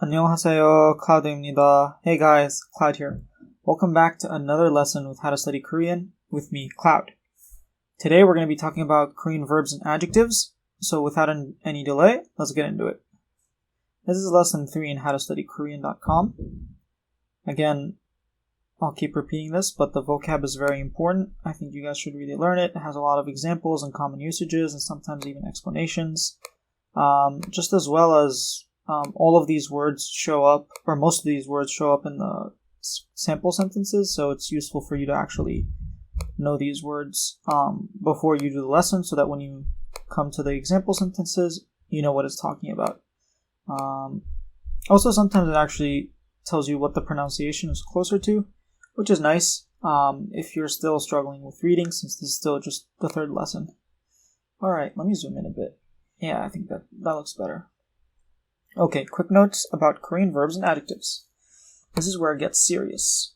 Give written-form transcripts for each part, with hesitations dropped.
안녕하세요, Cloud입니다. Hey guys, Cloud here. Welcome back to another lesson with How to Study Korean with me, Cloud. Today we're going to be talking about Korean verbs and adjectives, so without any delay, let's get into it. This is lesson 3 in howtostudykorean.com. Again, I'll keep repeating this, but the vocab is very important. I think you guys should really learn it. It has a lot of examples and common usages and sometimes even explanations. Just as well as all of these words show up, or most of these words show up in the sample sentences, so it's useful for you to actually know these words before you do the lesson so that when you come to the example sentences, you know what it's talking about. Also, sometimes it actually tells you what the pronunciation is closer to, which is nice if you're still struggling with reading, since this is still just the third lesson. Alright, let me zoom in a bit. Yeah, I think that looks better. Okay, quick notes about Korean verbs and adjectives. This is where it gets serious.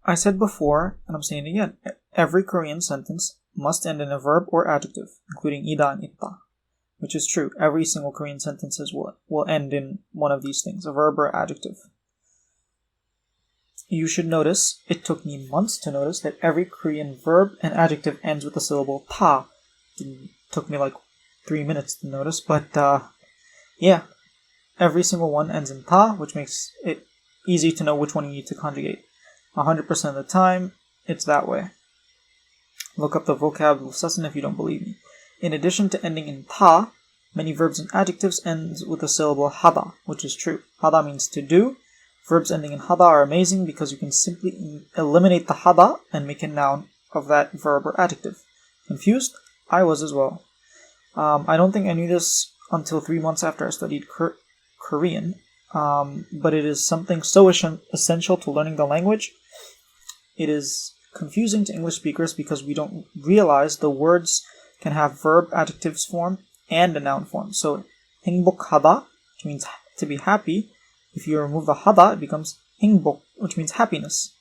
I said before, and I'm saying it again, every Korean sentence must end in a verb or adjective, including ida and itta, which is true. Every single Korean sentences will end in one of these things, a verb or adjective. You should notice, it took me months to notice that every Korean verb and adjective ends with the syllable ta. It took me like 3 minutes to notice, but yeah, every single one ends in ta, which makes it easy to know which one you need to conjugate. 100% of the time, it's that way. Look up the vocab lesson if you don't believe me. In addition to ending in ta, many verbs and adjectives end with the syllable hada, which is true. Hada means to do. Verbs ending in hada are amazing because you can simply eliminate the hada and make a noun of that verb or adjective. Confused? I was as well. I don't think I knew this until 3 months after I studied Korean, but it is something so essential to learning the language. It is confusing to English speakers because we don't realize the words can have verb adjectives form and a noun form. So 행복하다, which means to be happy. If you remove the hada, it becomes 행복, which means happiness.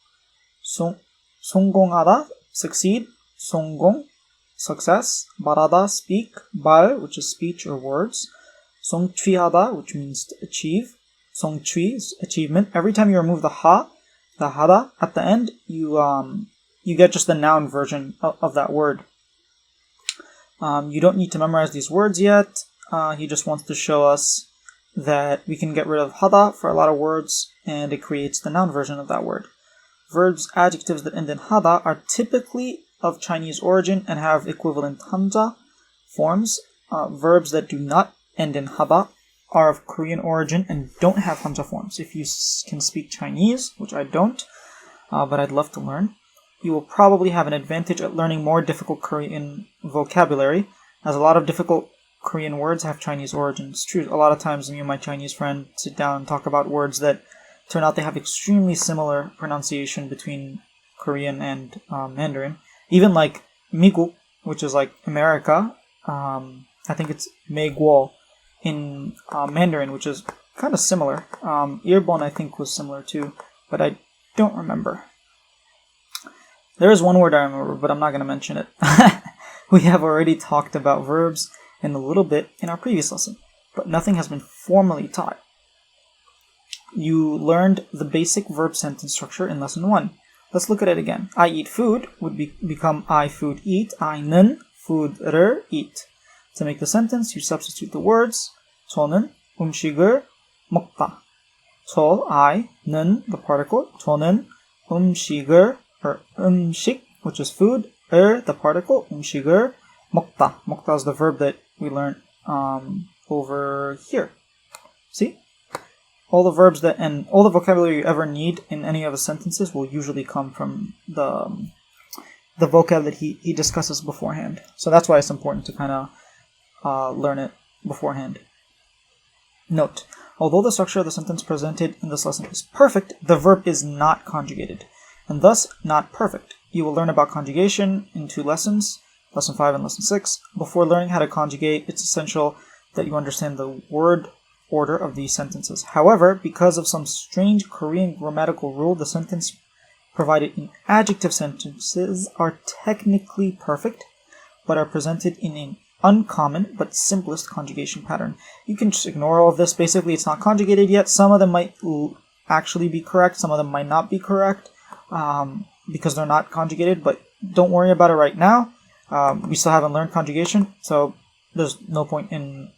성공하다, succeed. 성공, success. 말하다, speak. 말, which is speech or words. 성취하다, which means to achieve. 성취 is achievement. Every time you remove the hada at the end, you get just the noun version of that word. You don't need to memorize these words yet. He just wants to show us that we can get rid of hada for a lot of words, and it creates the noun version of that word. Verbs, adjectives that end in hada are typically of Chinese origin and have equivalent hamza forms. Verbs that do not end in hada are of Korean origin and don't have hamza forms. If you can speak Chinese, which I don't, but I'd love to learn, you will probably have an advantage at learning more difficult Korean vocabulary, as a lot of difficult Korean words have Chinese origins. True, a lot of times me and my Chinese friend sit down and talk about words that turn out they have extremely similar pronunciation between Korean and Mandarin. Even like 미국, which is like America, I think it's 매고 in Mandarin, which is kind of similar. 일본, I think, was similar too, but I don't remember. There is one word I remember, but I'm not going to mention it. We have already talked about verbs in a little bit in our previous lesson, but nothing has been formally taught. You learned the basic verb sentence structure in lesson 1. Let's look at it again. I eat food would become I food eat. I는 food를 eat. To make the sentence, you substitute the words. 저는 음식을 먹다. 저, I, 는, the particle. 저는 음식을, or 음식, which is food. The particle. 음식을 먹다. 먹다 is the verb that we learned over here. See? All the verbs that and all the vocabulary you ever need in any of the sentences will usually come from the vocab that he discusses beforehand. So that's why it's important to kind of learn it beforehand. Note, although the structure of the sentence presented in this lesson is perfect, the verb is not conjugated, and thus not perfect. You will learn about conjugation in 2 lessons, lesson 5 and lesson 6. Before learning how to conjugate, it's essential that you understand the word order of these sentences. However, because of some strange Korean grammatical rule, the sentence provided in adjective sentences are technically perfect, but are presented in an uncommon but simplest conjugation pattern. You can just ignore all of this. Basically, it's not conjugated yet. Some of them might actually be correct. Some of them might not be correct because they're not conjugated, but don't worry about it right now. We still haven't learned conjugation, so there's no point in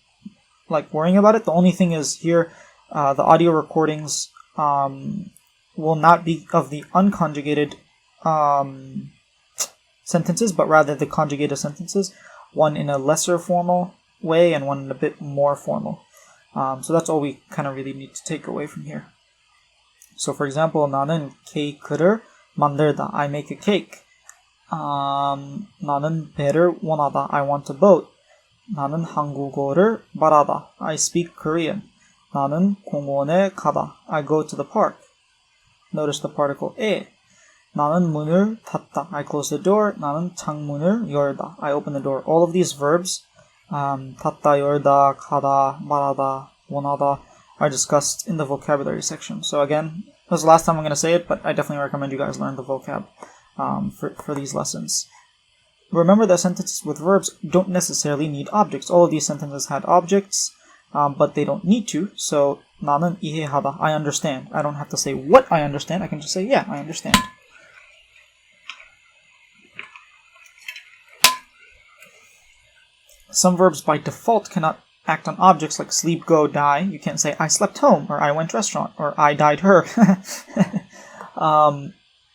worrying about it. The only thing is here, the audio recordings will not be of the unconjugated sentences, but rather the conjugated sentences, one in a lesser formal way and one in a bit more formal. So that's all we kind of really need to take away from here. So for example, 나는 케이크를 만들다. I make a cake. 나는 배를 원하다. I want a boat. 나는 한국어를 말하다. I speak Korean. 나는 공원에 가다. I go to the park. Notice the particle 에. 나는 문을 닫다. I close the door. 나는 창문을 열다. I open the door. All of these verbs, 닫다, 열다, 가다, 말하다, 원하다, are discussed in the vocabulary section. So again, this was the last time I'm going to say it, but I definitely recommend you guys learn the vocab for these lessons. Remember that sentences with verbs don't necessarily need objects. All of these sentences had objects, but they don't need to. So 나는 이해하다. I understand. I don't have to say what I understand. I can just say, yeah, I understand. Some verbs by default cannot act on objects like sleep, go, die. You can't say I slept home, or I went restaurant, or I died her.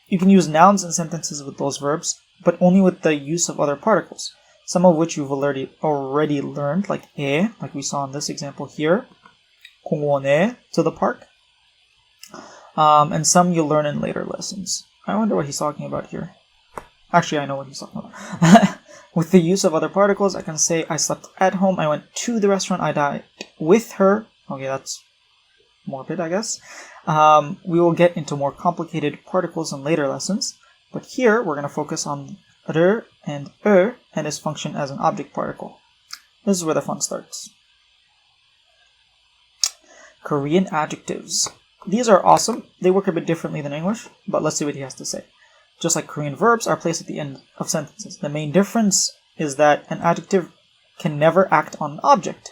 You can use nouns in sentences with those verbs, but only with the use of other particles, some of which you've already learned, like 에, like we saw in this example here, 공원에, to the park, and some you'll learn in later lessons. I wonder what he's talking about here. Actually, I know what he's talking about. With the use of other particles, I can say I slept at home, I went to the restaurant, I died with her. Okay, that's morbid, I guess. We will get into more complicated particles in later lessons, but here we're going to focus on r and and its function as an object particle. This is where the fun starts. Korean adjectives. These are awesome. They work a bit differently than English, but let's see what he has to say. Just like Korean verbs are placed at the end of sentences. The main difference is that an adjective can never act on an object.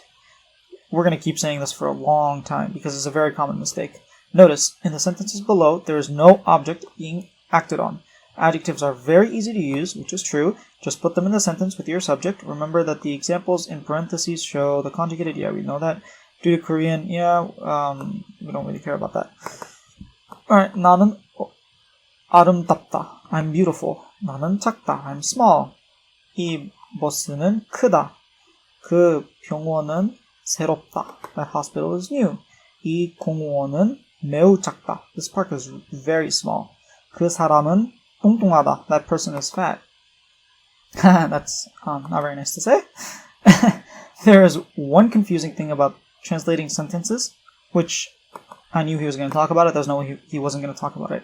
We're going to keep saying this for a long time because it's a very common mistake. Notice, in the sentences below, there is no object being acted on. Adjectives are very easy to use, which is true. Just put them in the sentence with your subject. Remember that the examples in parentheses show the conjugated. Yeah, we know that. Due to Korean, yeah, we don't really care about that. Alright, 나는 아름답다. I'm beautiful. 나는 작다. I'm small. 이 버스는 크다. 그 병원은 새롭다. That hospital is new. 이 공원은 매우 작다. This park is very small. 그 사람은 뚱뚱하다. That person is fat. That's not very nice to say. There is one confusing thing about translating sentences, which I knew he was going to talk about it. There's no way he wasn't going to talk about it.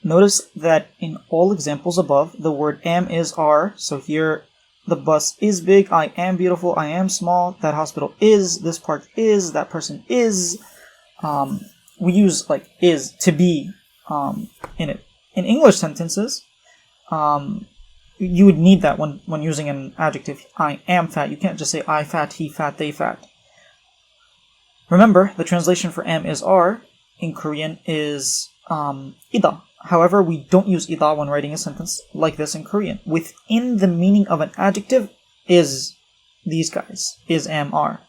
Notice that in all examples above, the word am is are. So here, the bus is big, I am beautiful, I am small, that hospital is, this park is, that person is. We use like is, to be, in it. In English sentences, you would need that when using an adjective. I am fat. You can't just say I fat, he fat, they fat. Remember, the translation for am is are in Korean is ida. However, we don't use ida when writing a sentence like this in Korean. Within the meaning of an adjective is these guys, is, am, are.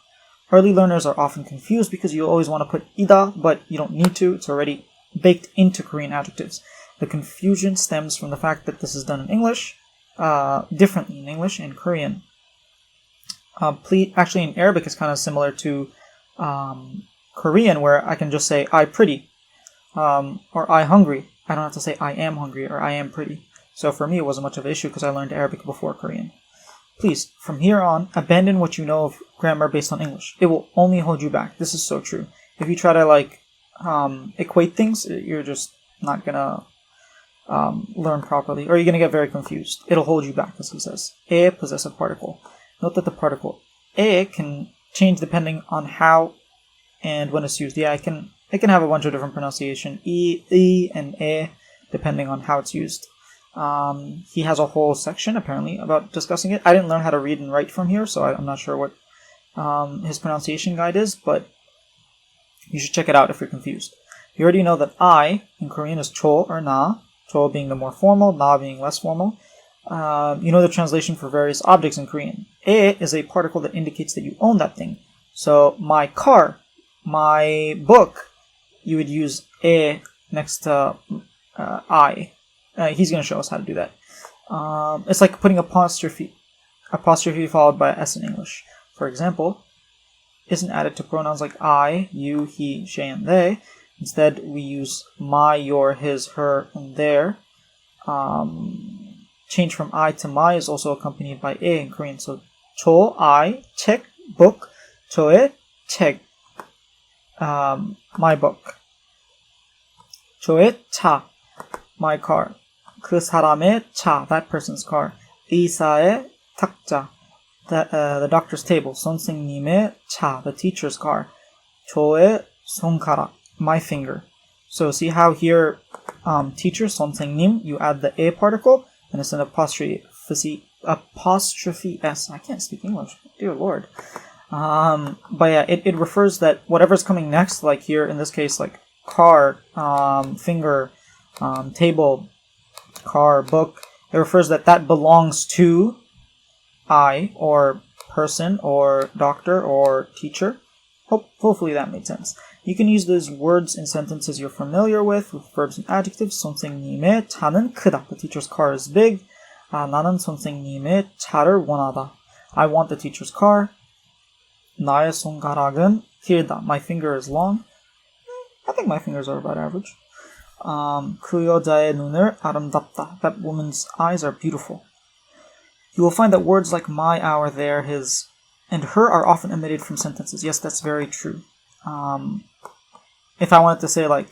Early learners are often confused because you always want to put ida, but you don't need to. It's already baked into Korean adjectives. The confusion stems from the fact that this is done in English, differently in English and Korean. Actually, in Arabic, it's kind of similar to Korean, where I can just say I pretty, or I hungry. I don't have to say I am hungry or I am pretty. So for me, it wasn't much of an issue because I learned Arabic before Korean. Please, from here on, abandon what you know of grammar based on English. It will only hold you back. This is so true. If you try to equate things, you're just not gonna learn properly, or you're gonna get very confused. It'll hold you back, as he says. A possessive particle. Note that the particle a can change depending on how and when it's used. Yeah, it can have a bunch of different pronunciation. E, and e, depending on how it's used. He has a whole section apparently about discussing it. I didn't learn how to read and write from here, so I'm not sure what his pronunciation guide is, but you should check it out if you're confused. You already know that I in Korean is cho or na, cho being the more formal, na being less formal. You know the translation for various objects in Korean. E is a particle that indicates that you own that thing. So my car, my book, you would use e next to I. He's going to show us how to do that. It's like putting apostrophe followed by S in English. For example, isn't added to pronouns like I, you, he, she, and they. Instead, we use my, your, his, her, and their. Change from I to my is also accompanied by e in Korean. So, 저, I, 책, book, 저의 책, my book. 저의 차, my car. 그 사람의 차, that person's car. 의사의 탁자, the doctor's table. 선생님의 차, the teacher's car. 저의 손가락, my finger. So see how here, teacher, 선생님, you add the a particle, and it's an apostrophe s. I can't speak English, dear Lord. But yeah, it refers that whatever's coming next, like here in this case, like car, finger, table, car, book, it refers that belongs to I, or person, or doctor, or teacher. Hopefully that made sense. You can use those words in sentences you're familiar with verbs and adjectives. 선생님의 차는 크다. The teacher's car is big. 나는 선생님의 차를 원하다. I want the teacher's car. 나의 손가락은 길다. My finger is long. I think my fingers are about average. 그 여자의 눈을 아름답다. That woman's eyes are beautiful. You will find that words like my, our, their, his, and her are often omitted from sentences. Yes, that's very true. If I wanted to say like,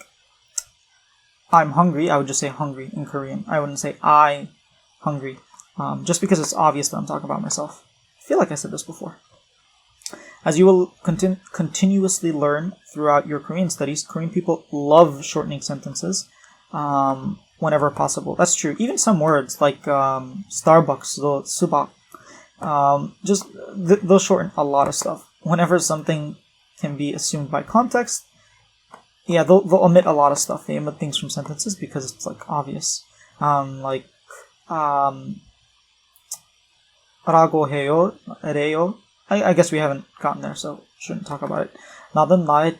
I'm hungry, I would just say hungry in Korean. I wouldn't say I hungry, just because it's obvious that I'm talking about myself. I feel like I said this before. As you will continuously learn throughout your Korean studies, Korean people love shortening sentences whenever possible. That's true. Even some words like Starbucks, subak, they'll shorten a lot of stuff. Whenever something can be assumed by context, yeah, they'll omit a lot of stuff. They omit things from sentences because it's like obvious. Like 라고 해요, 레요. I guess we haven't gotten there, so shouldn't talk about it. 나는 나의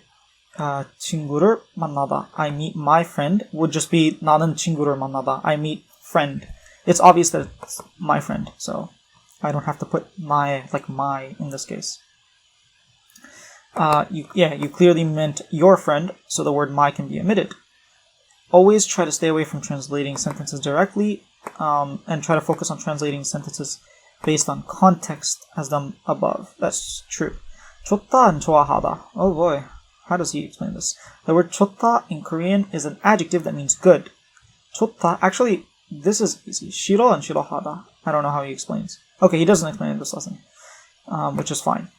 친구를 만나다. I meet my friend would just be 나는 친구를 만나다. I meet friend. It's obvious that it's my friend, so I don't have to put my, like my in this case. You clearly meant your friend, so the word my can be omitted. Always try to stay away from translating sentences directly, and try to focus on translating sentences based on context as done above. That's true. 좋다 and 좋아하다. Oh boy, how does he explain this? The word 좋다 in Korean is an adjective that means good. 좋다, actually, this is easy. 싫어 and 싫어하다. I don't know how he explains. Okay, he doesn't explain it in this lesson, which is fine.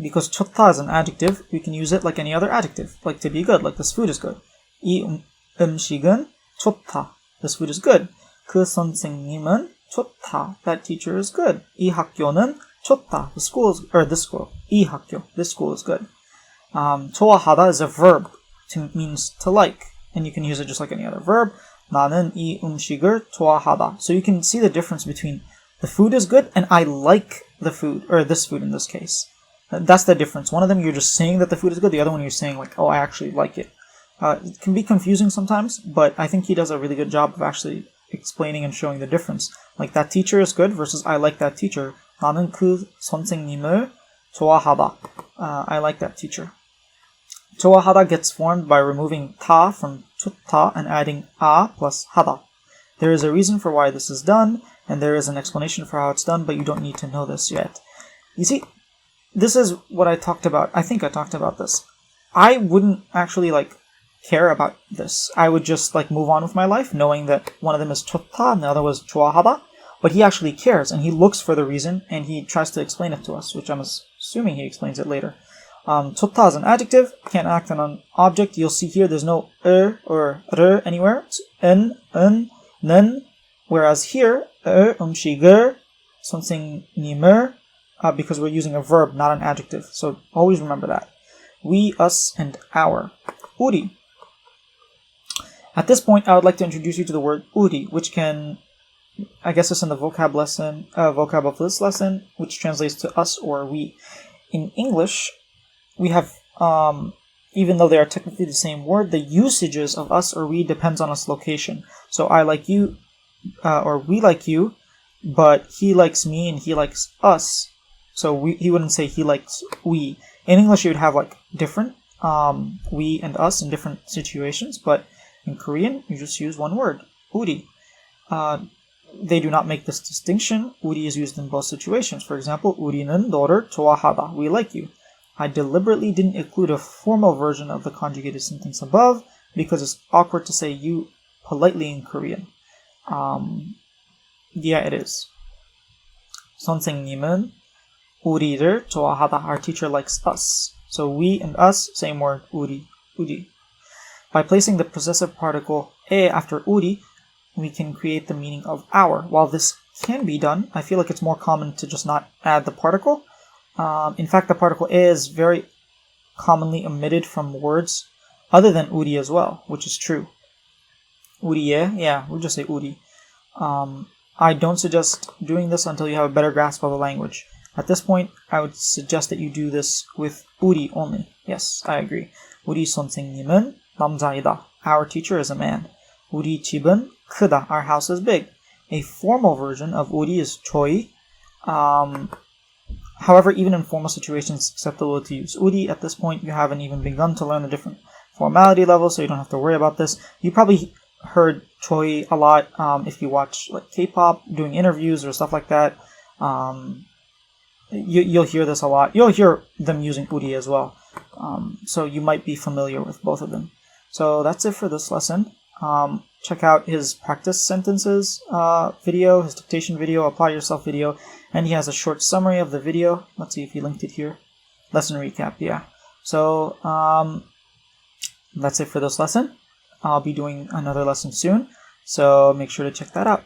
Because 좋다 is an adjective, we can use it like any other adjective, like to be good, like this food is good. 이 음식은 좋다. This food is good. 그 선생님은 좋다. That teacher is good. 이 학교는 좋다. This school, 이 학교, this school is good. 좋아하다 is a verb. Means to like. And you can use it just like any other verb. 나는 이 음식을 좋아하다. So you can see the difference between the food is good and I like the food, or this food in this case. That's the difference. One of them you're just saying that the food is good. The other one you're saying like, oh, I actually like it. It can be confusing sometimes, but I think he does a really good job of actually explaining and showing the difference. Like that teacher is good versus I like that teacher. 나는 그 선생님을 좋아하다. I like that teacher. 좋아하다 gets formed by removing 타 from 좋다 and adding 아 plus 하다. There is a reason for why this is done, and there is an explanation for how it's done, but you don't need to know this yet. You see, this is what I talked about. I think I talked about this. I wouldn't actually care about this. I would just move on with my life knowing that one of them is 좋다 and the other was 좋아하다. But he actually cares and he looks for the reason and he tries to explain it to us, which I'm assuming he explains it later. 좋다 is an adjective, can't act on an object. You'll see here there's no or anywhere. It's 는, Whereas here, 음식을, 선생님을, because we're using a verb, not an adjective. So always remember that. We, us, and our. 우리. At this point, I would like to introduce you to the word 우리, which can, I guess it's in the vocab of this lesson, which translates to us or we. In English, we have, even though they are technically the same word, the usages of us or we depends on its location. So I like you, or we like you, but he likes me and he likes us. So he wouldn't say he likes we. In English, you would have like different we and us in different situations, but in Korean, you just use one word, 우리. They do not make this distinction. 우리 is used in both situations. For example, 우리는 너를 좋아하다. We like you. I deliberately didn't include a formal version of the conjugated sentence above because it's awkward to say you politely in Korean. Yeah, it is. 선생님은 우리를 좋아하다. Our teacher likes us. So we and us, same word, 우리. By placing the possessive particle 에 after 우리, we can create the meaning of our. While this can be done, I feel like it's more common to just not add the particle. In fact, the particle 에 is very commonly omitted from words other than 우리 as well, which is true. 우리의, yeah, we'll just say 우리. I don't suggest doing this until you have a better grasp of the language. At this point, I would suggest that you do this with 우리 only. Yes, I agree. 우리 선생님은 남자이다. Our teacher is a man. 우리 집은 크다. Our house is big. A formal version of 우리 is 저희. However, even in formal situations, it's acceptable to use 우리. At this point, you haven't even begun to learn the different formality levels, so you don't have to worry about this. You probably heard 저희 a lot if you watch like K-pop, doing interviews or stuff like that. You'll hear this a lot. You'll hear them using 우리 as well. So you might be familiar with both of them. So that's it for this lesson. Check out his practice sentences video, his dictation video, apply yourself video, and he has a short summary of the video. Let's see if he linked it here. Lesson recap, yeah. So that's it for this lesson. I'll be doing another lesson soon, so make sure to check that out.